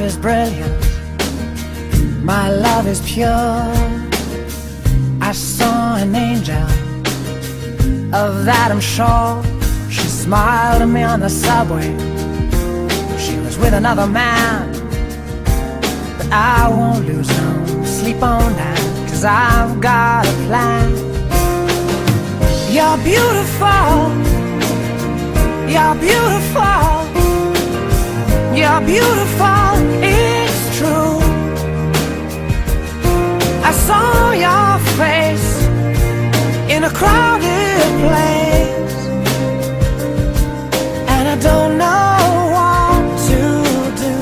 is brilliant, my love is pure. I saw an angel, of that I'm sure. She smiled at me on the subway. She was with another man, but I won't lose no sleep on that, 'cause I've got a plan. You're beautiful, you're beautiful, you're beautiful, it's true. I saw your face in a crowded place, and I don't know what to do,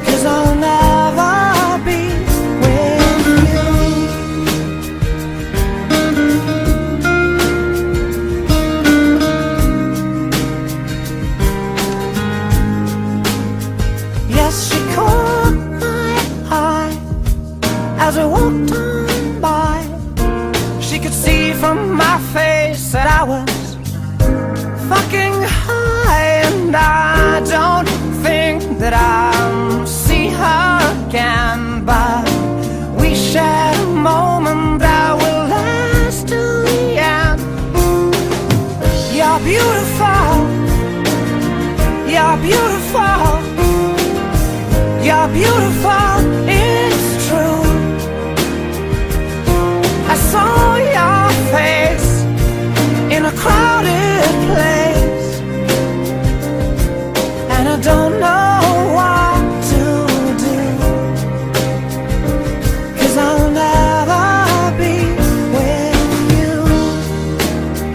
'cause I'll never be with you. Yes, she caught my eye as I walked on by. She could see from my face that I was fucking high, and I don't think that I'll see her again, but we shared a moment that will last till the end. You're beautiful, you're beautiful, you're beautiful,